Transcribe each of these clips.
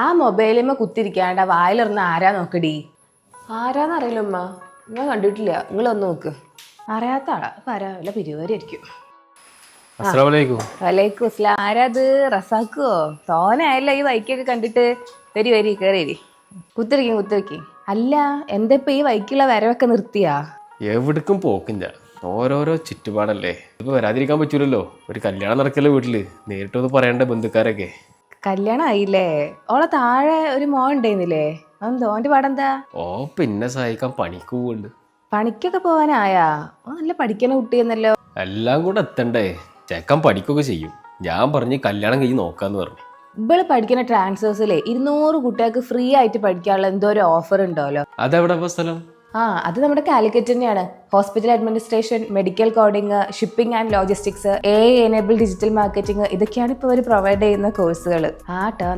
ആ മൊബൈലിന്മേൽ കുത്തിരിക്കാണ്ട് വായിലിറന്ന് ആരാ നോക്കടി. ആരാന്നറിയില്ല ഉമ്മ, ഞാൻ കണ്ടിട്ടില്ല. നിങ്ങളൊന്ന് നോക്ക്. അറിയാത്ത ആളാ. വല്ല പരിപാടിയായിരിക്കും. വലൈക്കും അസ്സലാം. ആരാത്? റസാക്കോ? തോനായല്ലോ ഈ വൈക്കൊക്കെ കണ്ടിട്ട്. വരി കേറി കുത്തിരിക്കും. അല്ല, എന്താ ഇപ്പൊ ഈ വൈക്കുള്ള വരവൊക്കെ നിർത്തിയാ? എവിടേക്കും പോക്കില്ല, ഓരോരോ ചുറ്റുപാടല്ലേ. ഇപ്പൊ വരാതിരിക്കാൻ പറ്റൂലല്ലോ. ഒരു കല്യാണം നടക്കല്ലേ വീട്ടില്, നേരിട്ടൊന്ന് പറയണ്ട ബന്ധുക്കാരൊക്കെ. കല്യാണം ആയില്ലേ? ഓളെ താഴെ ഒരു മോൻ ഉണ്ടായിരുന്നില്ലേ? അതെന്തോ ഓന്റെ പാടെന്താ? ഓ പിന്നെ സഹായിക്കാൻ പണിക്ക് പോവുണ്ട്. പണിക്കൊക്കെ പോവാനായാ? ഓ നല്ല പഠിക്കണ കുട്ടിയെന്നല്ലോ. എല്ലാം കൂടെ എത്തണ്ടേ. ചെക്കൻ പഠിക്കൊക്കെ ചെയ്യും. ഞാൻ പറഞ്ഞ് കല്യാണം കഴിഞ്ഞ് നോക്കാന്ന് പറഞ്ഞു. ഇവള് പഠിക്കുന്ന ട്രാൻസ്ഫേഴ്സിലെ 200 കുട്ടികൾക്ക് ഫ്രീ ആയിട്ട് പഠിക്കാനുള്ള എന്തോ ഒരു ഓഫർ ഉണ്ടല്ലോ. അതെവിടെ സ്ഥലം? അത് നമ്മുടെ കാലിക്കറ്റ് തന്നെയാണ്. Hospital administration, medical coding, shipping and logistics, AI enable digital marketing, ഇതൊക്കെയാണ് ഇപ്പോൾ അവർ പ്രൊവൈഡ് ചെയ്യുന്ന കോഴ്സുകൾ.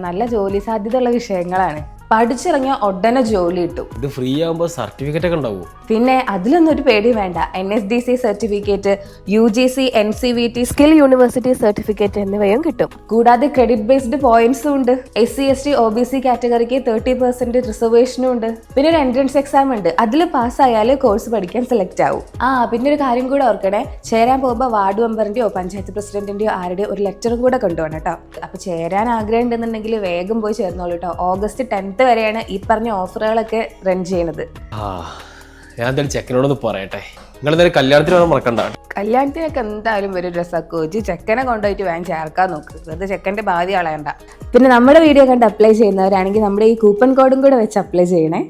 നല്ല ജോലി സാധ്യതയുള്ള വിഷയങ്ങളാണ്. പഠിച്ചിറങ്ങിയ ഉടനെ ജോലി കിട്ടും. ഇത് ഫ്രീ ആകുമ്പോൾ സർട്ടിഫിക്കറ്റ് ഒക്കെ ഉണ്ടാവും? പിന്നെ അതിലൊന്നും ഒരു പേടി വേണ്ട. NSDC certificate, UGC, NCVT, skill university certificate എന്നിവയും കിട്ടും. കൂടാതെ ക്രെഡിറ്റ് ബേസ്ഡ് പോയിന്റ്സും ഉണ്ട്. SC ST OBC കാറ്റഗറിക്ക് 30% റിസർവേഷനും ഉണ്ട്. പിന്നെ ഒരു എൻട്രൻസ് എക്സാം ഉണ്ട്. അതിൽ പാസ്സായാൽ കോഴ്സ് പഠിക്കാൻ സെലക്ട് ആവും. പിന്നെ ഒരു കാര്യം കൂടെ ഓർക്കണേ, ചേരാൻ പോകുമ്പോൾ വാർഡ് മെമ്പറിന്റെയോ പഞ്ചായത്ത് പ്രസിഡന്റിന്റെയോ ആരുടെയോ ഒരു ലെറ്റർ കൂടെ കൊണ്ടുപോകണം കേട്ടോ. അപ്പൊ ചേരാൻ ആഗ്രഹം ഉണ്ടെന്നുണ്ടെങ്കിൽ വേഗം പോയി ചേർന്നോളൂ കേട്ടോ. ഓഗസ്റ്റ് 10 വരെയാണ് ഈ പറഞ്ഞ ഓഫറുകളൊക്കെ റൺ ചെയ്യുന്നത്. ഞാൻ എന്തായാലും ചെക്കനോടൊന്ന് പറയട്ടെ. നിങ്ങൾ എന്തായാലും കല്യാണത്തിന് മറക്കണ്ട. കല്യാണത്തിനൊക്കെ എന്തായാലും ഒരു ഡ്രസ്സൊക്കെ വെച്ച് ചെക്കനെ കൊണ്ടുപോയിട്ട് വേഗം ചേർക്കാൻ നോക്ക്. വെറുതെ ചെക്കൻ്റെ ഭാവി കളയണ്ട. പിന്നെ നമ്മുടെ വീഡിയോ കണ്ട് അപ്ലൈ ചെയ്യുന്നവരാണെങ്കിൽ നമ്മുടെ ഈ കൂപ്പൺ കോഡും കൂടെ വെച്ച് അപ്ലൈ ചെയ്യണേ.